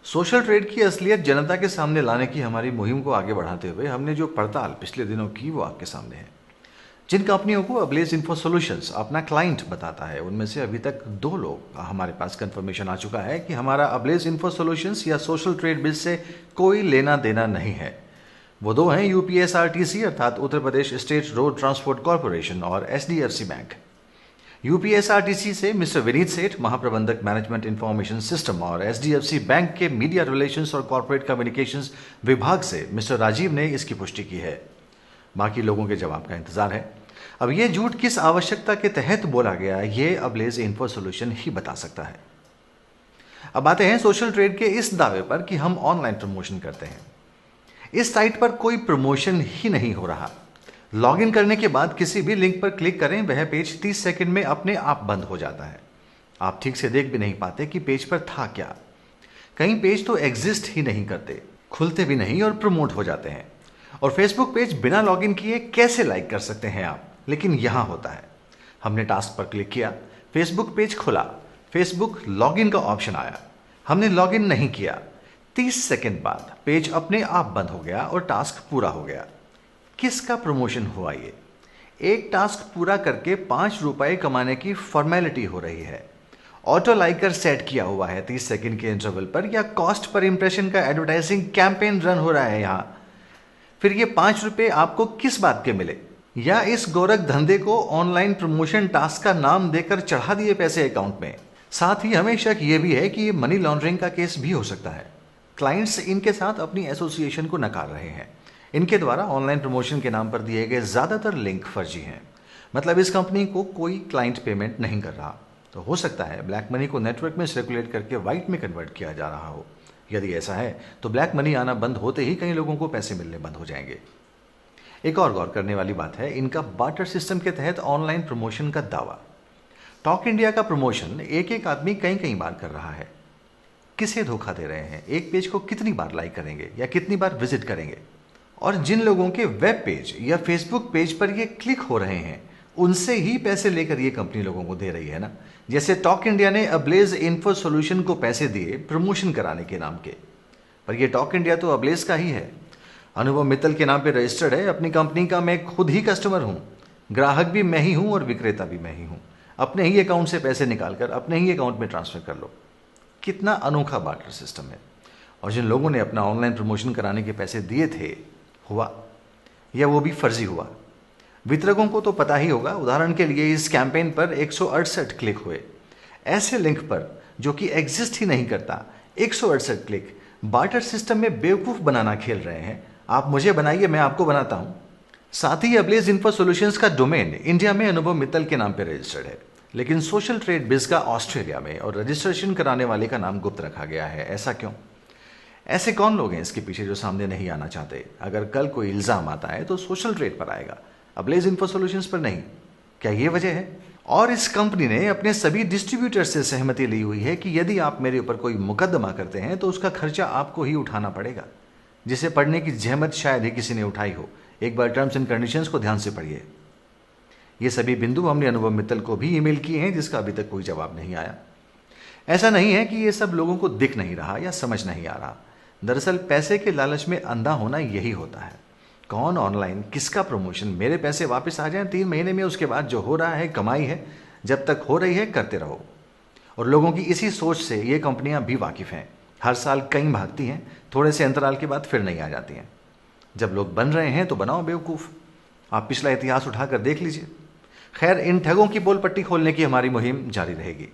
Social trade की असलियत जनता के सामने लाने की हमारी मुहिम को आगे बढ़ाते हुए हमने जो पड़ताल पिछले दिनों की वो आपके सामने है। जिन कंपनियों को अब्लेज इन्फो सॉल्यूशंस अपना क्लाइंट बताता है, उनमें से अभी तक 2 लोग हमारे पास कंफर्मेशन आ चुका है कि हमारा अब्लेज इन्फो सॉल्यूशंस या सोशल ट्रेड बिल से कोई लेना देना नहीं है। वो 2 हैं यूपीएसआरटीसी अर्थात Uttar Pradesh state road transport corporation और एचडीएफसी बैंक। यूपीएसआरटीसी से मिस्टर विनीत सेठ, महाप्रबंधक मैनेजमेंट इंफॉर्मेशन सिस्टम, और एचडीएफसी बैंक के मीडिया रिलेशंस और कॉर्पोरेट कम्युनिकेशंस विभाग से मिस्टर राजीव ने इसकी पुष्टि की है। बाकी लोगों के जवाब का इंतजार है। अब ये झूठ किस आवश्यकता के तहत बोला गया, ये अब्लेज इन्फो सॉल्यूशन ही बता सकता है। अब आते हैं सोशल ट्रेड के इस दावे पर कि हम ऑनलाइन प्रमोशन करते हैं। इस साइट पर कोई प्रमोशन ही नहीं हो रहा। लॉगिन करने के बाद किसी भी लिंक पर क्लिक करें, वह पेज 30 सेकंड में अपने आप बंद हो जाता है। आप ठीक से देख भी नहीं पाते कि पेज पर था क्या। कई पेज तो एग्जिस्ट ही नहीं करते, खुलते भी नहीं और प्रमोट हो जाते हैं। और फेसबुक पेज बिना लॉगिन किए कैसे लाइक कर सकते हैं आप, लेकिन यहां होता है। हमने टास्क पर क्लिक किया, फेसबुक पेज खुला, फेसबुक लॉगिन का ऑप्शन आया, हमने लॉगिन नहीं किया। 30 सेकंड बाद पेज अपने आप बंद हो गया और टास्क पूरा हो गया। किसका प्रमोशन हुआ ये? एक टास्क पूरा करके 5 रुपए कमाने की फॉर्मेलिटी हो रही है। ऑटो लाइकर सेट किया हुआ है 30 सेकंड के इंटरवल पर, या कॉस्ट पर इंप्रेशन का एडवर्टाइजिंग कैंपेन रन हो रहा है यहां। फिर ये 5 रुपए आपको किस बात के मिले? या इस गोरख धंधे को ऑनलाइन प्रमोशन टास्क का नाम देकर चढ़ा दिए पैसे अकाउंट में। साथ ही हमें शक यह भी है कि ये मनी लॉन्ड्रिंग का केस भी हो सकता है। क्लाइंट्स इनके साथ अपनी एसोसिएशन को नकार रहे हैं। इनके द्वारा ऑनलाइन प्रमोशन के नाम पर दिए गए ज्यादातर लिंक फर्जी हैं। मतलब इस कंपनी को कोई क्लाइंट पेमेंट नहीं कर रहा। तो हो सकता है ब्लैक मनी को नेटवर्क में सर्कुलेट करके व्हाइट में कन्वर्ट किया जा रहा हो। यदि ऐसा है तो ब्लैक मनी आना बंद होते ही कई लोगों को पैसे मिलने बंद हो जाएंगे। एक और गौर करने वाली बात है इनका बार्टर सिस्टम के तहत ऑनलाइन प्रमोशन का दावा। टॉक इंडिया का प्रमोशन एक एक आदमी कई कई बार कर रहा है। किसे धोखा दे रहे हैं? एक पेज को कितनी बार लाइक करेंगे या कितनी बार विजिट करेंगे? और जिन लोगों के वेब पेज या फेसबुक पेज पर ये क्लिक हो रहे हैं, उनसे ही पैसे लेकर ये कंपनी लोगों को दे रही है ना। जैसे टॉक इंडिया ने अब्लेज इन्फो सॉल्यूशन को पैसे दिए प्रमोशन कराने के नाम के, पर ये टॉक इंडिया तो अब्लेज का ही है। अनुभव मित्तल के नाम पे रजिस्टर्ड है। अपनी कंपनी का मैं खुद ही कस्टमर हूं, ग्राहक भी मैं ही हूं और विक्रेता भी मैं ही हूं। अपने ही अकाउंट से पैसे निकालकर अपने ही अकाउंट में ट्रांसफर कर लो। कितना अनोखा बार्टर सिस्टम है। और जिन लोगों ने अपना ऑनलाइन प्रमोशन कराने के पैसे दिए थे, हुआ या वो भी फर्जी हुआ? वितरकों को तो पता ही होगा। उदाहरण के लिए इस कैंपेन पर 168 क्लिक हुए। ऐसे लिंक पर जो कि एग्जिस्ट ही नहीं करता, 168 क्लिक। बार्टर सिस्टम में बेवकूफ बनाना खेल रहे हैं। आप मुझे बनाइए, मैं आपको बनाता हूं। साथ ही अब्लेज इन्फो सॉल्यूशंस का डोमेन इंडिया में अनुभव मित्तल के नाम पर रजिस्टर्ड है, लेकिन सोशल ट्रेड बिज का ऑस्ट्रेलिया में और रजिस्ट्रेशन कराने वाले का नाम गुप्त रखा गया है। ऐसा क्यों? ऐसे कौन लोग हैं इसके पीछे जो सामने नहीं आना चाहते? अगर कल कोई इल्जाम आता है तो सोशल ट्रेड पर आएगा, अब्लेज इन्फो सॉल्यूशंस पर नहीं। क्या ये वजह है? और इस कंपनी ने अपने सभी डिस्ट्रीब्यूटर से सहमति ली हुई है कि यदि आप मेरे ऊपर कोई मुकदमा करते हैं तो उसका खर्चा आपको ही उठाना पड़ेगा, जिसे पढ़ने की जहमत शायद ही किसी ने उठाई हो। एक बार टर्म्स एंड कंडीशंस को ध्यान से पढ़िए। ये सभी बिंदु हमने अनुभव मित्तल को भी ईमेल किए हैं, जिसका अभी तक कोई जवाब नहीं आया। ऐसा नहीं है कि ये सब लोगों को दिख नहीं रहा या समझ नहीं आ रहा। दरअसल पैसे के लालच में अंधा होना यही होता है। कौन ऑनलाइन किसका प्रमोशन, मेरे पैसे वापस आ जाएं 3 महीने में, उसके बाद जो हो रहा है कमाई है, जब तक हो रही है करते रहो। और लोगों की इसी सोच से ये कंपनियां भी वाकिफ हैं। हर साल कई भागती हैं, थोड़े से अंतराल के बाद फिर नहीं आ जाती हैं। जब लोग बन रहे हैं तो बनाओ बेवकूफ़। आप पिछला इतिहास उठाकर देख लीजिए। खैर, इन ठगों की पोल पट्टी खोलने की हमारी मुहिम जारी रहेगी।